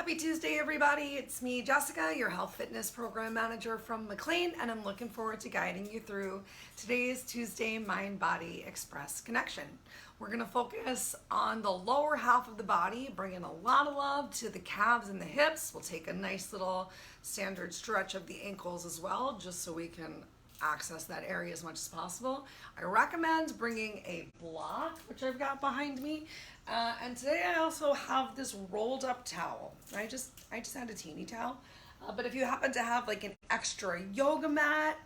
Happy Tuesday, everybody. It's me, Jessica, your health fitness program manager from McLean, and I'm looking forward to guiding you through today's Tuesday Mind Body Express connection. We're going to focus on the lower half of the body, bringing a lot of love to the calves and the hips. We'll take a nice little standard stretch of the ankles as well, just so we can access that area as much as possible. I recommend bringing a block, which I've got behind me. And today I also have this rolled up towel. I just had a teeny towel. But if you happen to have like an extra yoga mat,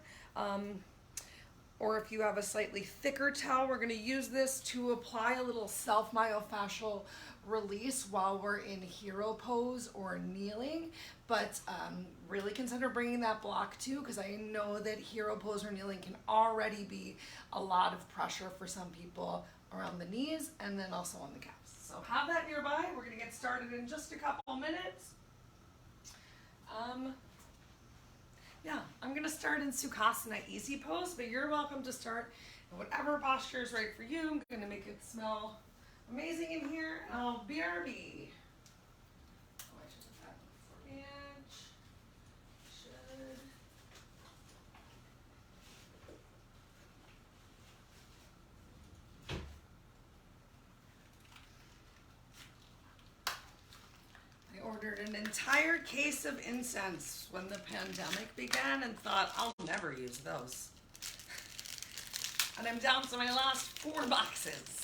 or if you have a slightly thicker towel, we're going to use this to apply a little self-myofascial release while we're in hero pose or kneeling. But really consider bringing that block too, because I know that hero pose or kneeling can already be a lot of pressure for some people around the knees and then also on the calves. So have that nearby. We're going to get started in just a couple minutes. I'm going to start in Sukhasana easy pose, but you're welcome to start in whatever posture is right for you. I'm going to make it smell amazing in here. And I'll BRB. Oh, I should have had 4 inch. Should. I ordered an entire case of incense when the pandemic began and thought I'll never use those. And I'm down to my last 4 boxes.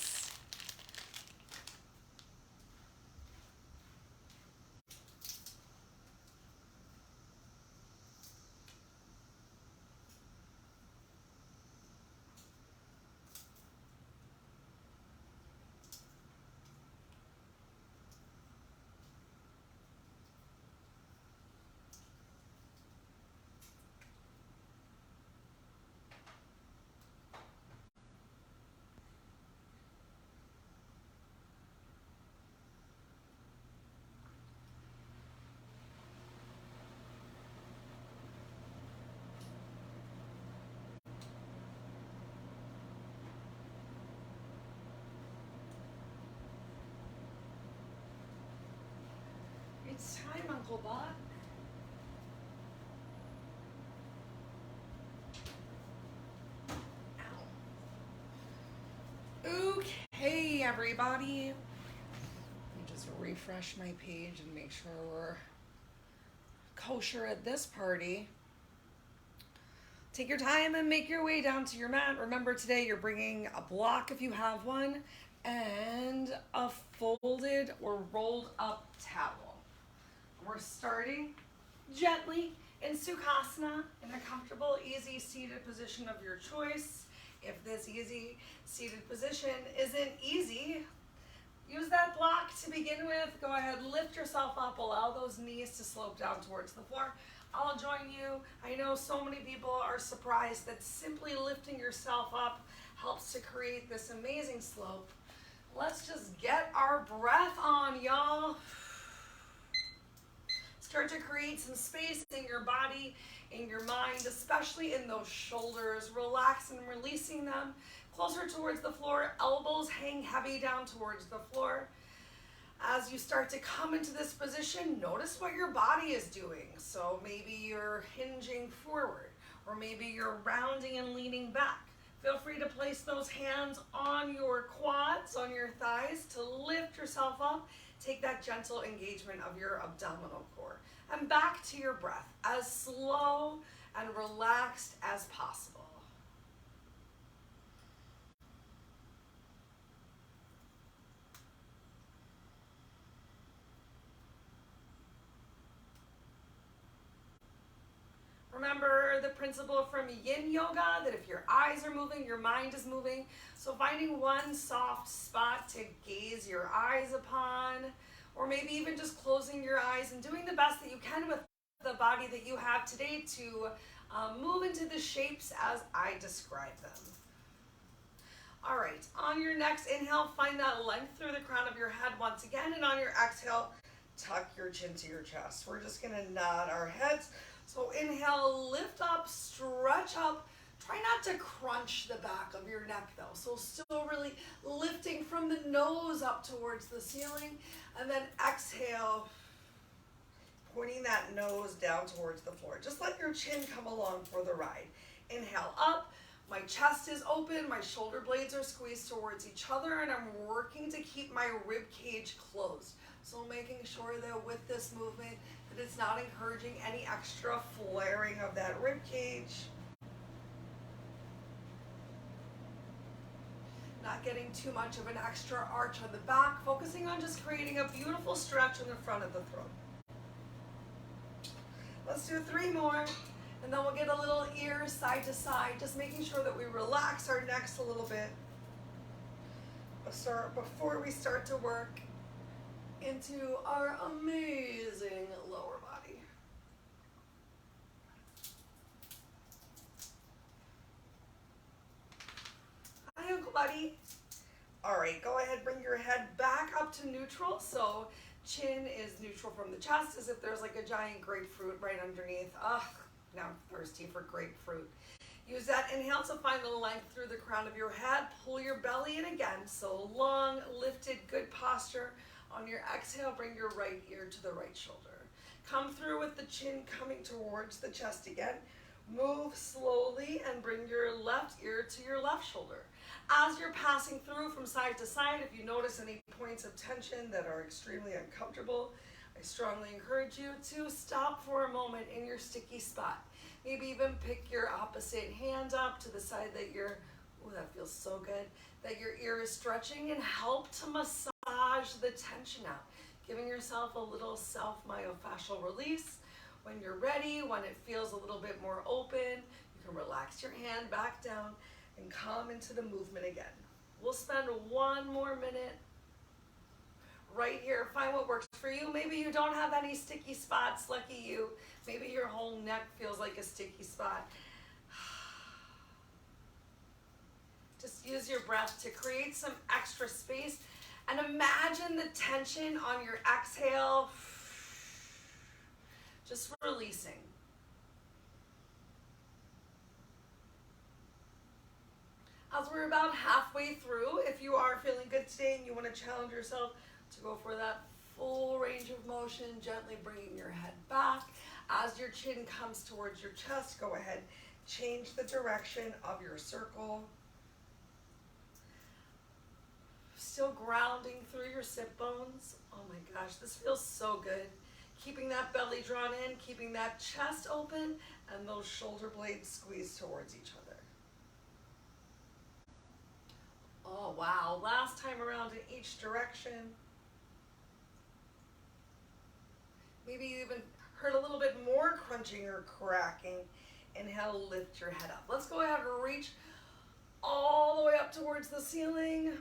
It's time, Uncle Bob. Ow. Okay, everybody. Let me just refresh my page and make sure we're kosher at this party. Take your time and make your way down to your mat. Remember, today you're bringing a block if you have one and a folded or rolled up towel. We're starting gently in Sukhasana in a comfortable, easy seated position of your choice. If this easy seated position isn't easy, use that block to begin with. Go ahead, lift yourself up, allow those knees to slope down towards the floor. I'll join you. I know so many people are surprised that simply lifting yourself up helps to create this amazing slope. Let's just get our breath on, y'all. Start to create some space in your body, in your mind, especially in those shoulders. Relax and releasing them closer towards the floor. Elbows hang heavy down towards the floor. As you start to come into this position, notice what your body is doing. So maybe you're hinging forward, or maybe you're rounding and leaning back. Feel free to place those hands on your quads, on your thighs, to lift yourself up. Take that gentle engagement of your abdominal core. And back to your breath, as slow and relaxed as possible. Remember the principle from Yin Yoga that if your eyes are moving, your mind is moving. So finding one soft spot to gaze your eyes upon, or maybe even just closing your eyes and doing the best that you can with the body that you have today to move into the shapes as I describe them. All right, on your next inhale, find that length through the crown of your head once again, and on your exhale, tuck your chin to your chest. We're just gonna nod our heads. So inhale, lift up, stretch up. Try not to crunch the back of your neck though. So still really lifting from the nose up towards the ceiling. And then exhale, pointing that nose down towards the floor. Just let your chin come along for the ride. Inhale up, my chest is open, my shoulder blades are squeezed towards each other, and I'm working to keep my rib cage closed. So making sure that with this movement, that it's not encouraging any extra flaring of that rib cage. Not getting too much of an extra arch on the back, focusing on just creating a beautiful stretch in the front of the throat. Let's do 3 more, and then we'll get a little ear side to side, just making sure that we relax our necks a little bit before we start to work into our amazing lower body. Hi, Uncle Buddy. All right, go ahead, bring your head back up to neutral. So chin is neutral from the chest, as if there's like a giant grapefruit right underneath. Ugh, now I'm thirsty for grapefruit. Use that inhale to find the length through the crown of your head. Pull your belly in again. So long, lifted, good posture. On your exhale, bring your right ear to the right shoulder. Come through with the chin coming towards the chest again. Move slowly and bring your left ear to your left shoulder. As you're passing through from side to side, if you notice any points of tension that are extremely uncomfortable, I strongly encourage you to stop for a moment in your sticky spot. Maybe even pick your opposite hand up to the side that you're, oh, that feels so good, that your ear is stretching, and help to massage the tension out, giving yourself a little self-myofascial release. When you're ready, when it feels a little bit more open, you can relax your hand back down and come into the movement again. We'll spend 1 more minute right here. Find what works for you. Maybe you don't have any sticky spots, lucky you. Maybe your whole neck feels like a sticky spot. Just use your breath to create some extra space, and imagine the tension on your exhale, just releasing. As we're about halfway through, if you are feeling good today and you want to challenge yourself to go for that full range of motion, gently bringing your head back. As your chin comes towards your chest, go ahead, change the direction of your circle. Still grounding through your sit bones. Oh my gosh, this feels so good. Keeping that belly drawn in, keeping that chest open, and those shoulder blades squeezed towards each other. Oh wow, last time around in each direction. Maybe you even heard a little bit more crunching or cracking. Inhale, lift your head up. Let's go ahead and reach all the way up towards the ceiling.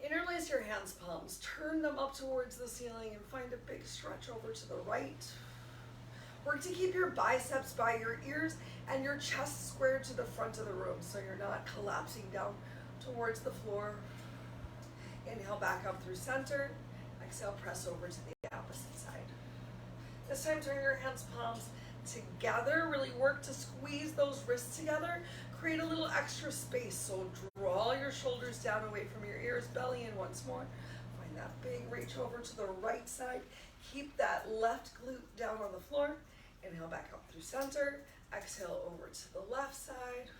Interlace your hands palms, turn them up towards the ceiling, and find a big stretch over to the right. Work to keep your biceps by your ears and your chest squared to the front of the room so you're not collapsing down towards the floor. Inhale back up through center. Exhale, press over to the opposite side. This time, turn your hands palms together. Really work to squeeze those wrists together. Create a little extra space. So draw your shoulders down away from your ears, belly in once more. Find that big reach over to the right side. Keep that left glute down on the floor. Inhale back up through center. Exhale over to the left side.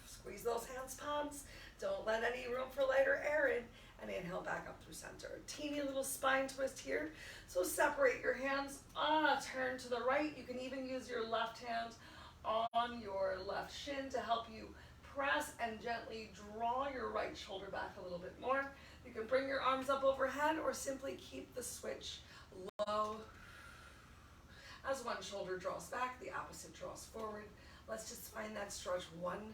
Squeeze those hands palms. Don't let any room for lighter air in. And inhale back up through center. A teeny little spine twist here. So separate your hands. Turn to the right. You can even use your left hand on your left shin to help you press and gently draw your right shoulder back a little bit more. You can bring your arms up overhead or simply keep the switch low. As one shoulder draws back, the opposite draws forward. Let's just find that stretch one.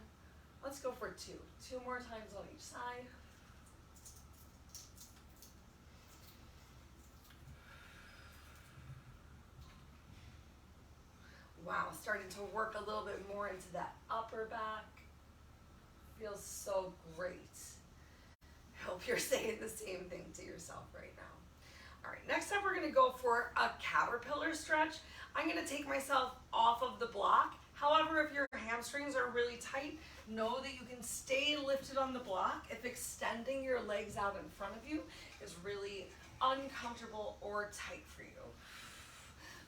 Let's go for two. 2 more times on each side. Wow, starting to work a little bit more into that upper back. Feels so great. I hope you're saying the same thing to yourself right now. All right, next up we're gonna go for a caterpillar stretch. I'm gonna take myself off of the block. However, if your hamstrings are really tight, know that you can stay lifted on the block if extending your legs out in front of you is really uncomfortable or tight for you.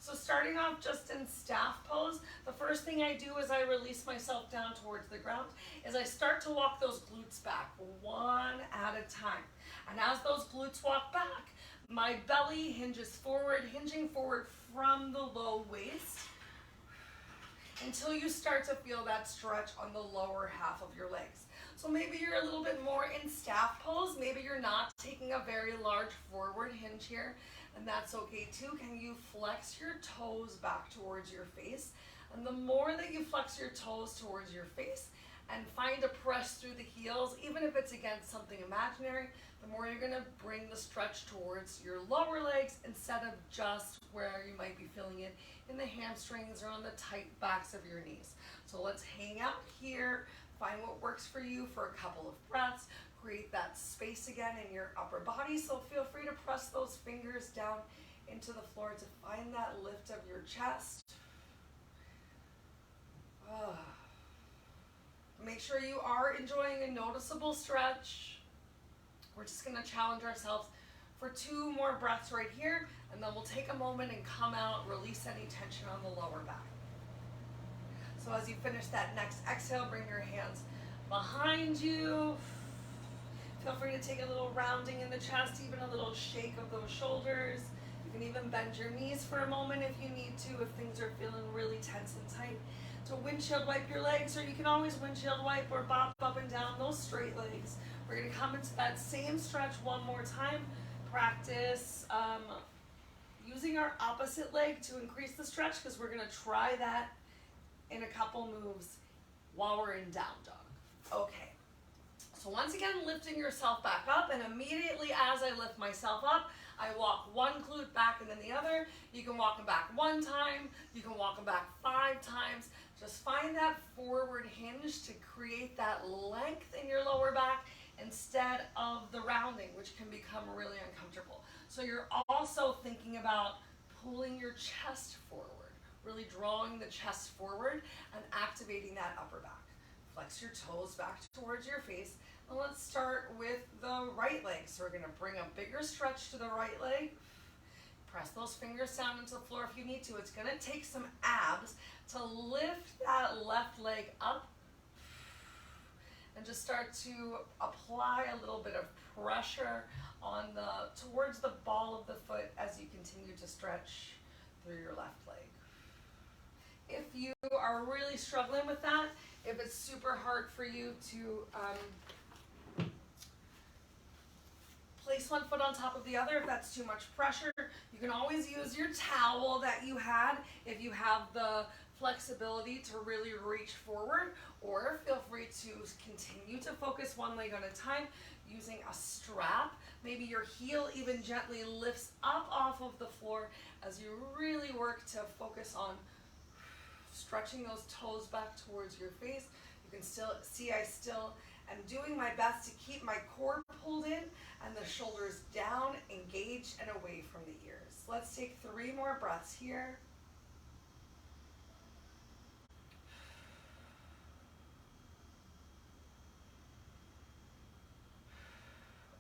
So starting off just in staff pose, the first thing I do as I release myself down towards the ground is I start to walk those glutes back one at a time. And as those glutes walk back, my belly hinges forward, hinging forward from the low waist until you start to feel that stretch on the lower half of your legs. So maybe you're a little bit more in staff pose. Maybe you're not taking a very large forward hinge here, and that's okay too. Can you flex your toes back towards your face? And the more that you flex your toes towards your face and find a press through the heels, even if it's against something imaginary, the more you're gonna bring the stretch towards your lower legs instead of just where you might be feeling it in the hamstrings or on the tight backs of your knees. So let's hang out here, find what works for you for a couple of breaths, create that space again in your upper body. So feel free to press those fingers down into the floor to find that lift of your chest. Make sure you are enjoying a noticeable stretch. We're just gonna challenge ourselves for 2 more breaths right here, and then we'll take a moment and come out, release any tension on the lower back. So as you finish that next exhale, bring your hands behind you. Feel free to take a little rounding in the chest, even a little shake of those shoulders. You can even bend your knees for a moment if you need to, if things are feeling really tense and tight. So windshield wipe your legs, or you can always windshield wipe or bop up and down those straight legs. We're gonna come into that same stretch one more time. Practice using our opposite leg to increase the stretch, because we're gonna try that in a couple moves while we're in down dog. Okay, so once again, lifting yourself back up, and immediately as I lift myself up, I walk one glute back and then the other. You can walk them back 1 time, you can walk them back 5 times. Just find that forward hinge to create that length in your lower back instead of the rounding, which can become really uncomfortable. So you're also thinking about pulling your chest forward, really drawing the chest forward and activating that upper back. Flex your toes back towards your face. And let's start with the right leg. So we're gonna bring a bigger stretch to the right leg. Press those fingers down into the floor if you need to. It's gonna take some abs to lift that left leg up and just start to apply a little bit of pressure on towards the ball of the foot as you continue to stretch through your left leg. If you are really struggling with that, if it's super hard for you to place one foot on top of the other, if that's too much pressure, you can always use your towel that you had if you have the flexibility to really reach forward, or feel free to continue to focus one leg at a time using a strap. Maybe your heel even gently lifts up off of the floor as you really work to focus on stretching those toes back towards your face. You can still see I still am doing my best to keep my core pulled in and the shoulders down, engaged, and away from the ears. Let's take 3 more breaths here.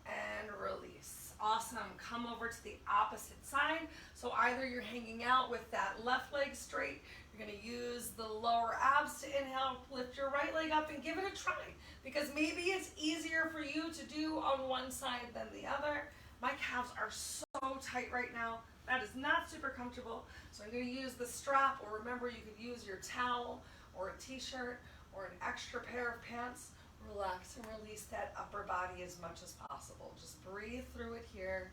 And release. Awesome. Come over to the opposite side. So either you're hanging out with that left leg straight, you're going to use the lower abs to inhale, lift your right leg up and give it a try, because maybe it's easier for you to do on one side than the other. My calves are so tight right now. That is not super comfortable. So I'm going to use the strap, or remember you could use your towel or a t-shirt or an extra pair of pants. Relax and release that upper body as much as possible. Just breathe through it here.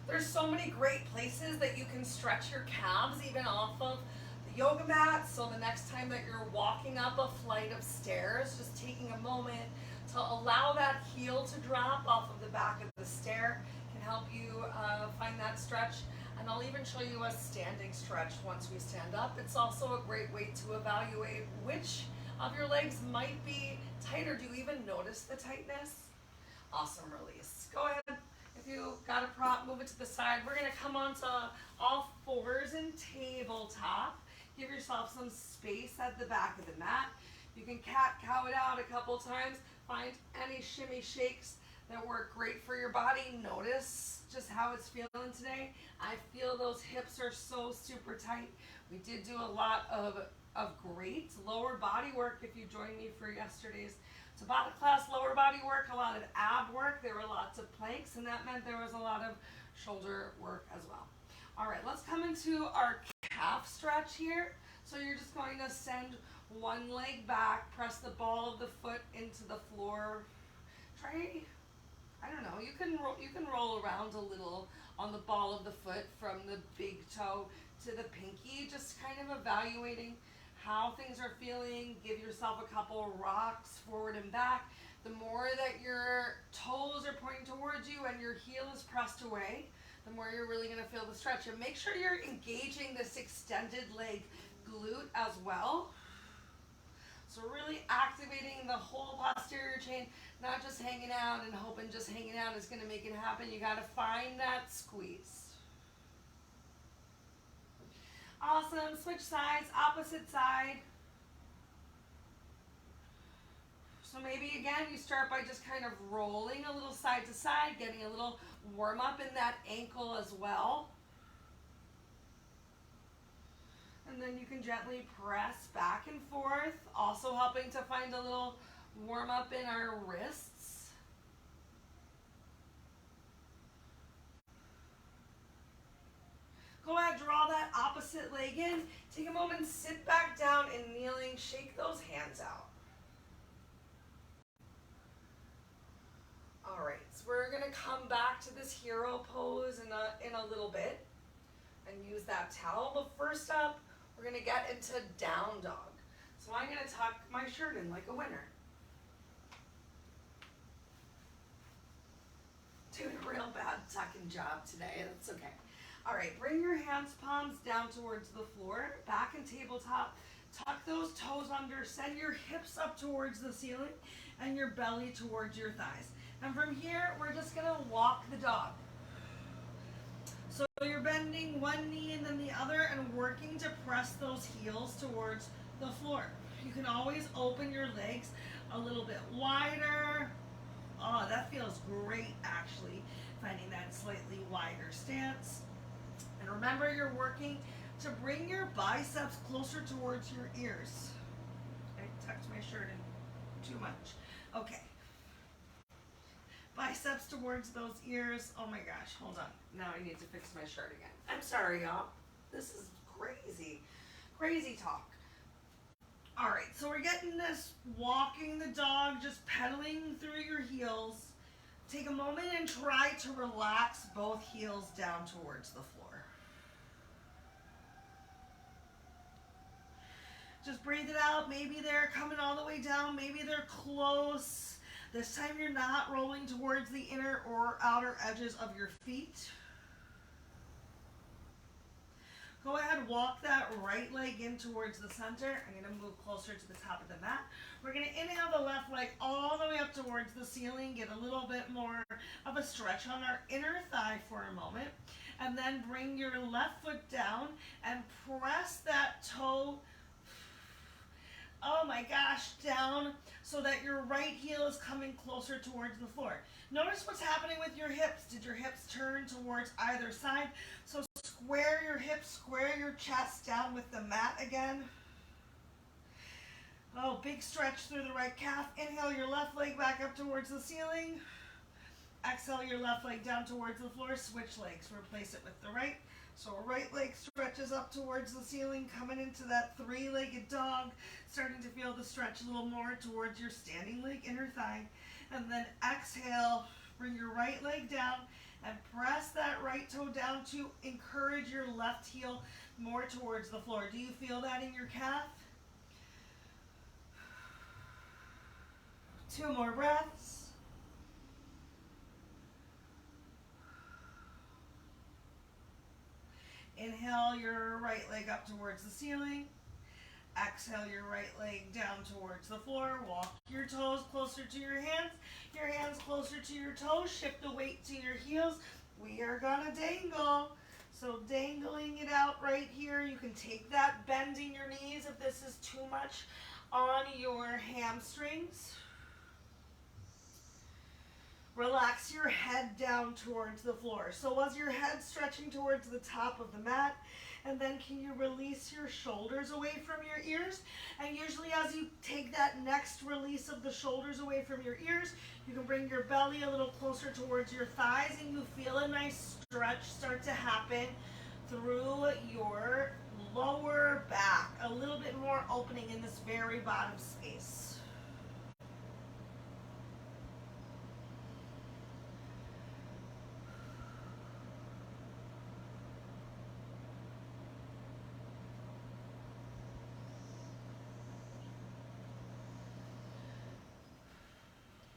There's so many great places that you can stretch your calves, even off of the yoga mat. So the next time that you're walking up a flight of stairs, just taking a moment to allow that heel to drop off of the back of the stair can help you find that stretch. And I'll even show you a standing stretch once we stand up. It's also a great way to evaluate which of your legs might be tighter. Do you even notice the tightness? Awesome. Release. Go ahead. If you got a prop, move it to the side. We're going to come onto all fours and tabletop. Give yourself some space at the back of the mat. You can cat-cow it out a couple times. Find any shimmy shakes that work great for your body. Notice just how it's feeling today. I feel those hips are so super tight. We did do a lot of great lower body work if you joined me for yesterday's Tabata class. Lower body work, a lot of ab work. There were lots of planks, and that meant there was a lot of shoulder work as well. All right, let's come into our calf stretch here. So you're just going to send one leg back, press the ball of the foot into the floor. Try, I don't know, you can roll around a little on the ball of the foot from the big toe to the pinky, just kind of evaluating how things are feeling. Give yourself a couple rocks forward and back. The more that your toes are pointing towards you and your heel is pressed away, the more you're really going to feel the stretch. And make sure you're engaging this extended leg glute as well. So really activating the whole posterior chain, not just hanging out and hoping just hanging out is going to make it happen. You got to find that squeeze. Awesome. Switch sides, opposite side. So maybe again you start by just kind of rolling a little side to side, getting a little warm up in that ankle as well. And then you can gently press back and forth, also helping to find a little warm up in our wrists. Go ahead, draw that opposite leg in. Take a moment, sit back down and kneeling, shake those hands out. All right, so we're gonna come back to this hero pose in a little bit and use that towel. But first up, we're gonna get into down dog. So I'm gonna tuck my shirt in like a winner. Doing a real bad tucking job today, that's okay. All right, bring your hands, palms down towards the floor, back and tabletop. Tuck those toes under, send your hips up towards the ceiling and your belly towards your thighs. And from here, we're just gonna walk the dog. So you're bending one knee and then the other and working to press those heels towards the floor. You can always open your legs a little bit wider. Oh, that feels great actually, finding that slightly wider stance. And remember, you're working to bring your biceps closer towards your ears. I tucked my shirt in too much. Okay. Biceps towards those ears. Oh my gosh, hold on. Now I need to fix my shirt again. I'm sorry, y'all. This is crazy. Crazy talk. All right, so we're getting this walking the dog, just pedaling through your heels. Take a moment and try to relax both heels down towards the floor. Just breathe it out. Maybe they're coming all the way down. Maybe they're close. This time you're not rolling towards the inner or outer edges of your feet. Go ahead, walk that right leg in towards the center. I'm going to move closer to the top of the mat. We're going to inhale the left leg all the way up towards the ceiling. Get a little bit more of a stretch on our inner thigh for a moment. And then bring your left foot down and press that toe, oh my gosh, down so that your right heel is coming closer towards the floor. Notice what's happening with your hips. Did your hips turn towards either side? So square your hips, square your chest down with the mat again. Oh, big stretch through the right calf. Inhale your left leg back up towards the ceiling. Exhale your left leg down towards the floor. Switch legs, replace it with the right. So right leg stretches up towards the ceiling, coming into that three-legged dog, starting to feel the stretch a little more towards your standing leg, inner thigh. And then exhale, bring your right leg down and press that right toe down to encourage your left heel more towards the floor. Do you feel that in your calf? 2 more breaths. Inhale your right leg up towards the ceiling. Exhale your right leg down towards the floor. Walk your toes closer to your hands closer to your toes. Shift the weight to your heels. We are gonna dangle. So dangling it out right here. You can take that, bending your knees if this is too much on your hamstrings. Relax your head down towards the floor. So was your head stretching towards the top of the mat? And then can you release your shoulders away from your ears? And usually as you take that next release of the shoulders away from your ears, you can bring your belly a little closer towards your thighs and you feel a nice stretch start to happen through your lower back. A little bit more opening in this very bottom space.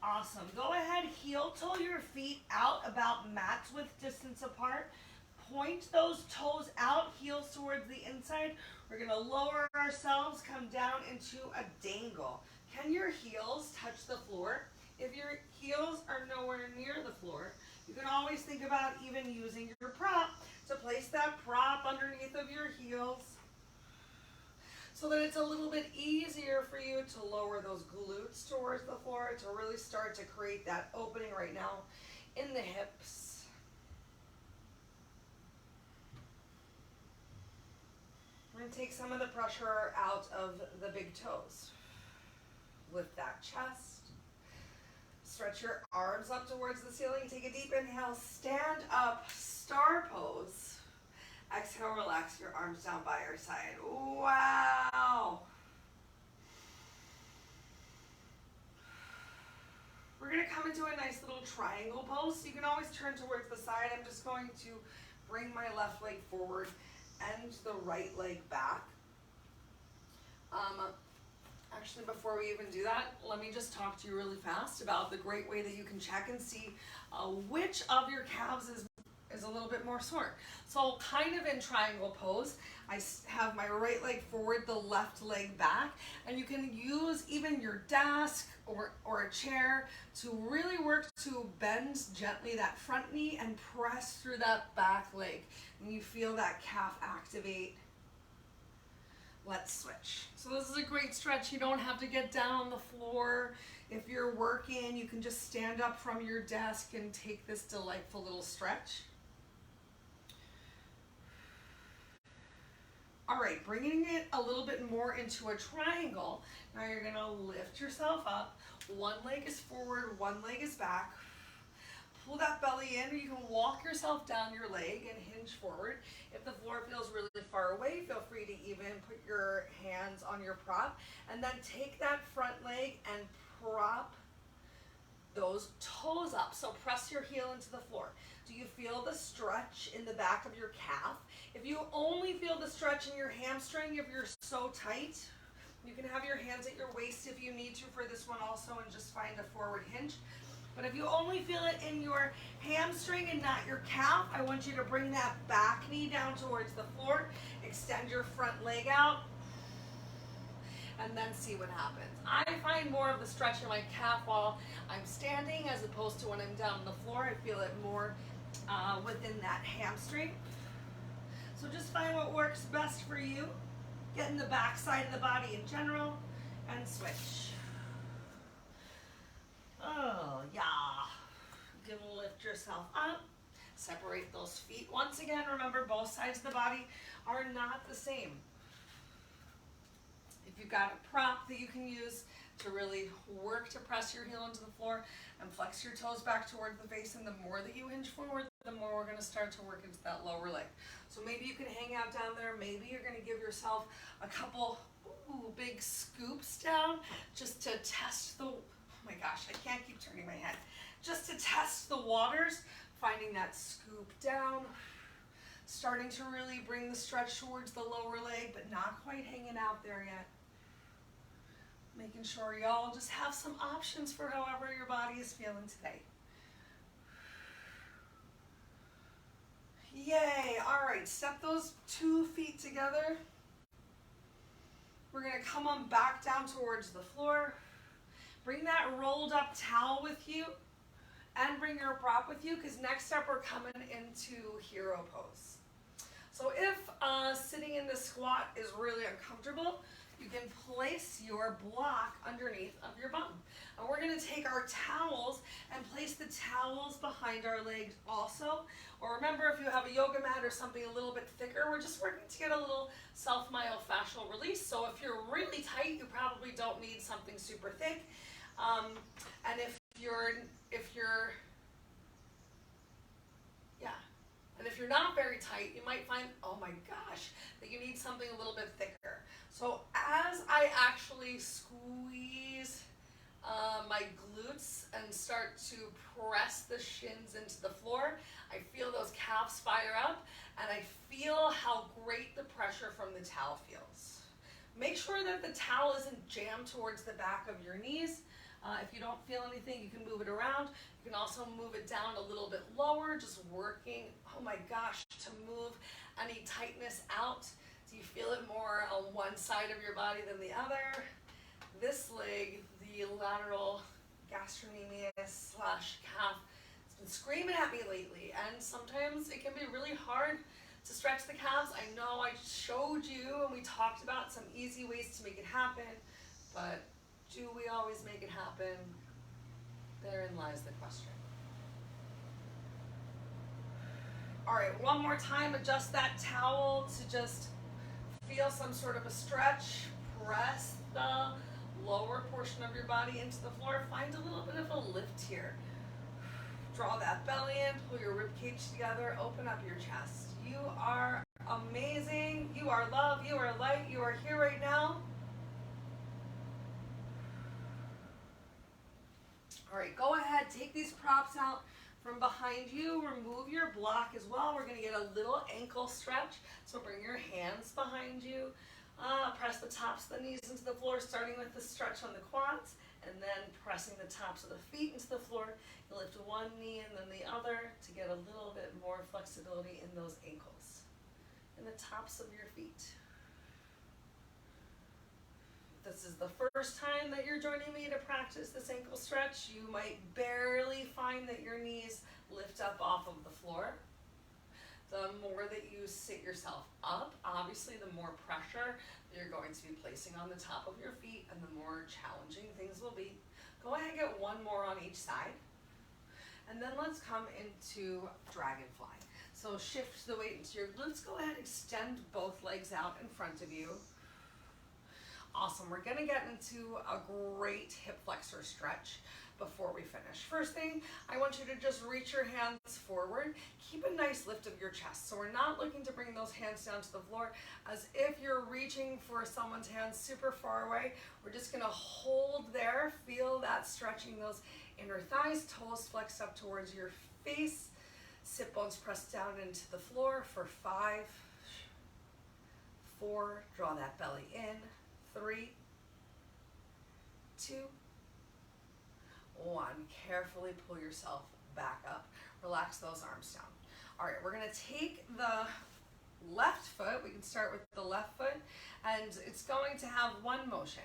Awesome. Go ahead, heel toe your feet out about mat's width distance apart. Point those toes out, heels towards the inside. We're going to lower ourselves, come down into a dangle. Can your heels touch the floor? If your heels are nowhere near the floor, you can always think about even using your prop to place that prop underneath of your heels, so that it's a little bit easier for you to lower those glutes towards the floor, to really start to create that opening right now in the hips. And take some of the pressure out of the big toes. Lift that chest. Stretch your arms up towards the ceiling. Take a deep inhale. Stand up, star pose. Exhale, relax your arms down by your side. Wow. We're going to come into a nice little triangle pose. You can always turn towards the side. I'm just going to bring my left leg forward and the right leg back. Actually, before we even do that, let me just talk to you really fast about the great way that you can check and see which of your calves is a little bit more sore. So kind of in triangle pose, I have my right leg forward, the left leg back, and you can use even your desk or a chair to really work to bend gently that front knee and press through that back leg. And you feel that calf activate. Let's switch. So this is a great stretch. You don't have to get down on the floor. If you're working, you can just stand up from your desk and take this delightful little stretch. All right, bringing it a little bit more into a triangle. Now you're gonna lift yourself up. One leg is forward, one leg is back. Pull that belly in, or you can walk yourself down your leg and hinge forward. If the floor feels really far away, feel free to even put your hands on your prop, and then take that front leg and prop those toes up. So press your heel into the floor. Do you feel the stretch in the back of your calf? If you only feel the stretch in your hamstring, if you're so tight, you can have your hands at your waist if you need to for this one also, and just find a forward hinge. But if you only feel it in your hamstring and not your calf, I want you to bring that back knee down towards the floor, extend your front leg out, and then see what happens. I find more of the stretch in my calf while I'm standing as opposed to when I'm down on the floor. I feel it more within that hamstring. So just find what works best for you. Get in the back side of the body in general and switch. Oh, yeah. Give a lift yourself up. Separate those feet. Once again, remember both sides of the body are not the same. If you've got a prop that you can use to really work to press your heel into the floor and flex your toes back towards the face, and the more that you hinge forward, the more we're going to start to work into that lower leg. So maybe you can hang out down there. Maybe you're going to give yourself a couple big scoops down just to test the, oh my gosh, I can't keep turning my head. Just to test the waters, finding that scoop down, starting to really bring the stretch towards the lower leg, but not quite hanging out there yet. Making sure y'all just have some options for however your body is feeling today. Yay, all right, step those 2 feet together. We're gonna come on back down towards the floor. Bring that rolled up towel with you and bring your prop with you, because next up we're coming into hero pose. So if sitting in the squat is really uncomfortable, you can place your block underneath of your bum. And we're gonna take our towels and place the towels behind our legs also. Or remember, if you have a yoga mat or something a little bit thicker, we're just working to get a little self-myofascial release. So if you're really tight, you probably don't need something super thick. And if you're not very tight, you might find, oh my gosh, that you need something a little bit thicker. So as I actually squeeze my glutes and start to press the shins into the floor, I feel those calves fire up, and I feel how great the pressure from the towel feels. Make sure that the towel isn't jammed towards the back of your knees. If you don't feel anything, you can move it around. You can also move it down a little bit lower, just working, oh my gosh, to move any tightness out. Do you feel it more on one side of your body than the other? This leg, the lateral gastrocnemius / calf, has been screaming at me lately, and sometimes it can be really hard to stretch the calves. I know I showed you and we talked about some easy ways to make it happen, but do we always make it happen? Therein lies the question. All right, one more time, adjust that towel to just feel some sort of a stretch. Press the lower portion of your body into the floor. Find a little bit of a lift here. Draw that belly in, pull your rib cage together, open up your chest. You are amazing. You are love. You are light. You are here right now. All right, go ahead, take these props out from behind you. Remove your block as well. We're gonna get a little ankle stretch. So bring your hands behind you. Press the tops of the knees into the floor, starting with the stretch on the quads, and then pressing the tops of the feet into the floor. You lift one knee and then the other to get a little bit more flexibility in those ankles and the tops of your feet. This is the first time that you're joining me to practice this ankle stretch. You might barely find that your knees lift up off of the floor. The more that you sit yourself up, obviously the more pressure that you're going to be placing on the top of your feet, and the more challenging things will be. Go ahead and get one more on each side. And then let's come into dragonfly. So shift the weight into your glutes. Go ahead, extend both legs out in front of you. Awesome, we're gonna get into a great hip flexor stretch before we finish. First thing, I want you to just reach your hands forward. Keep a nice lift of your chest. So we're not looking to bring those hands down to the floor as if you're reaching for someone's hands super far away. We're just gonna hold there, feel that stretching those inner thighs, toes flexed up towards your face, sit bones pressed down into the floor for 5, 4, draw that belly in, 3, 2, 1. Carefully pull yourself back up. Relax those arms down. All right, we're gonna take the left foot. We can start with the left foot, and it's going to have one motion.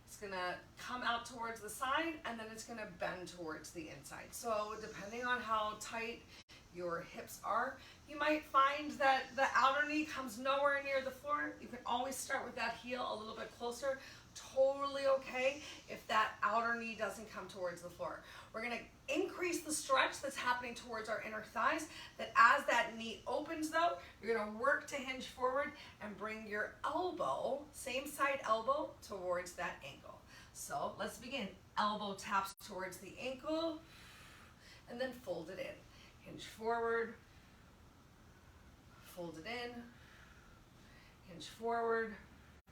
It's gonna come out towards the side, and then it's gonna bend towards the inside. So depending on how tight your hips are, you might find that the outer knee comes nowhere near the floor. You can always start with that heel a little bit closer. Totally okay if that outer knee doesn't come towards the floor. We're gonna increase the stretch that's happening towards our inner thighs, that as that knee opens though, you're gonna work to hinge forward and bring your elbow, same side elbow, towards that ankle. So let's begin. Elbow taps towards the ankle, and then fold it in. Hinge forward, fold it in, hinge forward.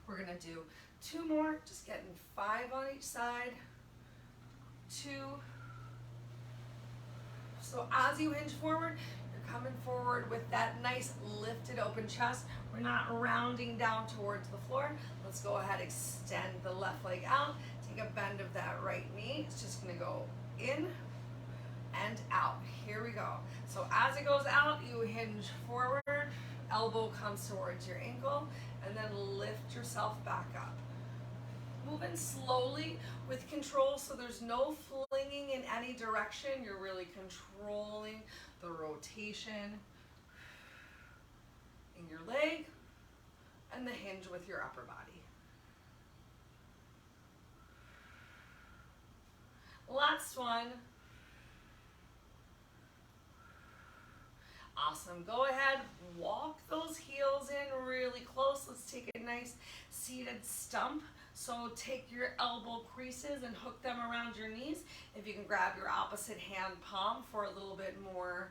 We're gonna do 2 more, just getting 5 on each side, 2. So as you hinge forward, you're coming forward with that nice lifted open chest. We're not rounding down towards the floor. Let's go ahead, extend the left leg out, take a bend of that right knee. It's just gonna go in and out. Here we go. So as it goes out, you hinge forward, elbow comes towards your ankle, and then lift yourself back up. Move in slowly with control, so there's no flinging in any direction. You're really controlling the rotation in your leg and the hinge with your upper body. Last one. Awesome. Go ahead, walk those heels in really close. Let's take a nice seated stump. So take your elbow creases and hook them around your knees. If you can grab your opposite hand palm for a little bit more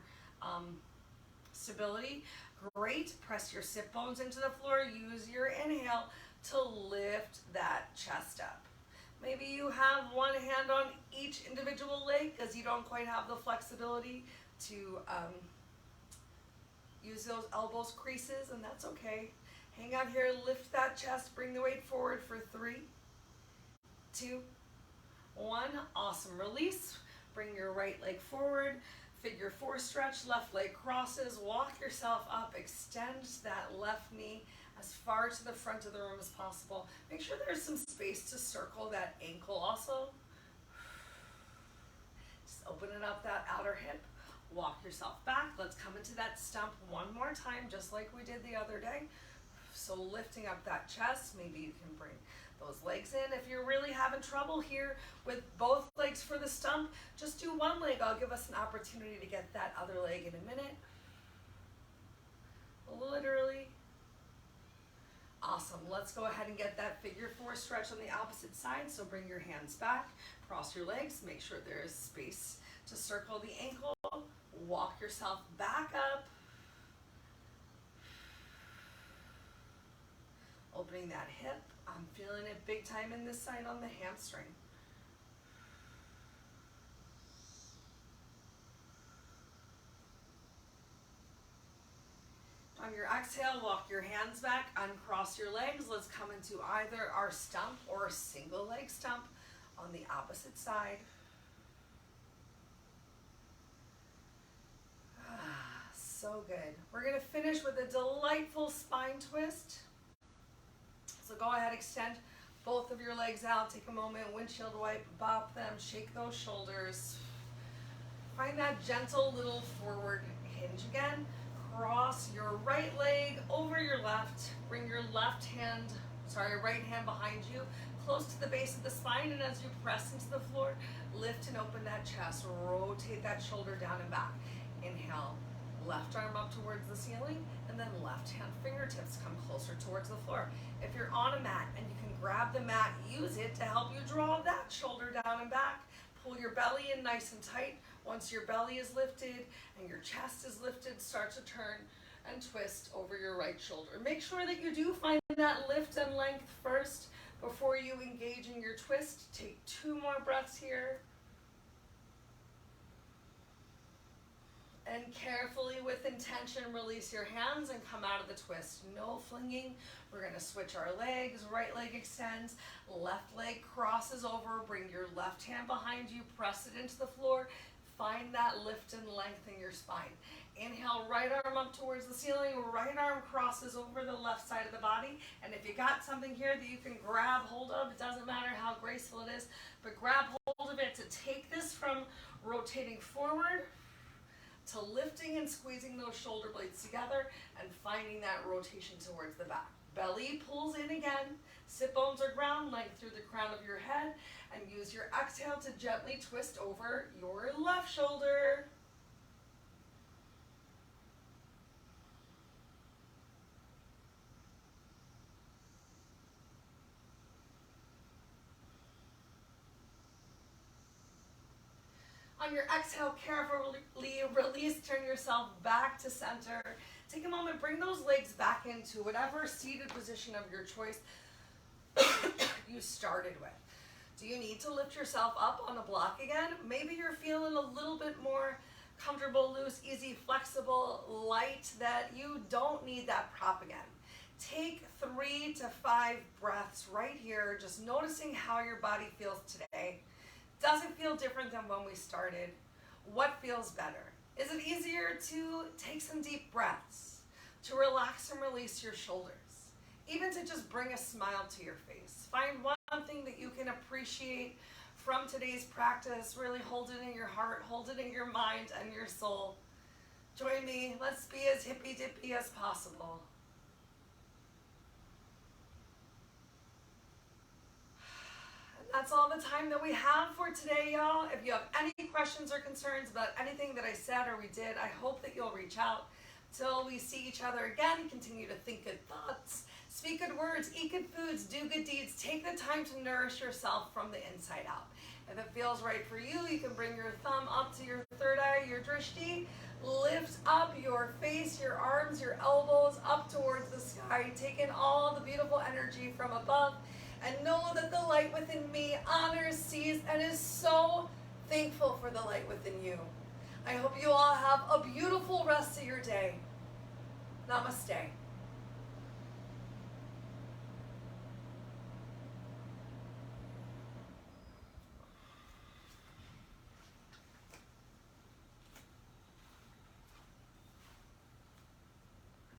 stability, great. Press your sit bones into the floor. Use your inhale to lift that chest up. Maybe you have one hand on each individual leg because you don't quite have the flexibility to use those elbows creases, and that's okay. Hang out here, lift that chest, bring the weight forward for 3, 2, 1. Awesome. Release. Bring your right leg forward. Figure 4 stretch, left leg crosses. Walk yourself up. Extend that left knee as far to the front of the room as possible. Make sure there's some space to circle that ankle also. Just opening up that outer hip. Walk yourself back. Let's come into that stump one more time, just like we did the other day. So lifting up that chest, maybe you can bring those legs in. If you're really having trouble here with both legs for the stump, just do one leg. I'll give us an opportunity to get that other leg in a minute. Literally. Awesome. Let's go ahead and get that figure 4 stretch on the opposite side. So bring your hands back, cross your legs, make sure there is space to circle the ankle. Walk yourself back up. Opening that hip. I'm feeling it big time in this side on the hamstring. On your exhale, walk your hands back, uncross your legs. Let's come into either our stump or a single leg stump on the opposite side. So good. We're going to finish with a delightful spine twist. So go ahead, extend both of your legs out. Take a moment, windshield wipe, bop them, shake those shoulders. Find that gentle little forward hinge again. Cross your right leg over your left. Bring your right hand behind you, close to the base of the spine. And as you press into the floor, lift and open that chest. Rotate that shoulder down and back. Inhale. Left arm up towards the ceiling, and then left hand fingertips come closer towards the floor. If you're on a mat and you can grab the mat, use it to help you draw that shoulder down and back. Pull your belly in nice and tight. Once your belly is lifted and your chest is lifted, start to turn and twist over your right shoulder. Make sure that you do find that lift and length first before you engage in your twist. Take 2 more breaths here. And carefully, with intention, release your hands and come out of the twist. No flinging. We're going to switch our legs. Right leg extends. Left leg crosses over. Bring your left hand behind you. Press it into the floor. Find that lift and length in your spine. Inhale, right arm up towards the ceiling. Right arm crosses over the left side of the body. And if you got something here that you can grab hold of, it doesn't matter how graceful it is, but grab hold of it to take this from rotating forward to lifting and squeezing those shoulder blades together and finding that rotation towards the back. Belly pulls in again. Sit bones are ground length through the crown of your head, and use your exhale to gently twist over your left shoulder. On your exhale, carefully release, turn yourself back to center. Take a moment, bring those legs back into whatever seated position of your choice you started with. Do you need to lift yourself up on a block again? Maybe you're feeling a little bit more comfortable, loose, easy, flexible, light, that you don't need that prop again. Take 3 to 5 breaths right here, just noticing how your body feels today. Does it feel different than when we started? What feels better? Is it easier to take some deep breaths, to relax and release your shoulders, even to just bring a smile to your face? Find one thing that you can appreciate from today's practice. Really hold it in your heart, hold it in your mind and your soul. Join me. Let's be as hippy-dippy as possible. That's all the time that we have for today, y'all. If you have any questions or concerns about anything that I said or we did, I hope that you'll reach out. Till we see each other again, continue to think good thoughts, speak good words, eat good foods, do good deeds. Take the time to nourish yourself from the inside out. If it feels right for you, you can bring your thumb up to your third eye, your drishti. Lift up your face, your arms, your elbows up towards the sky. Take in all the beautiful energy from above. And know that the light within me honors, sees, and is so thankful for the light within you. I hope you all have a beautiful rest of your day. Namaste.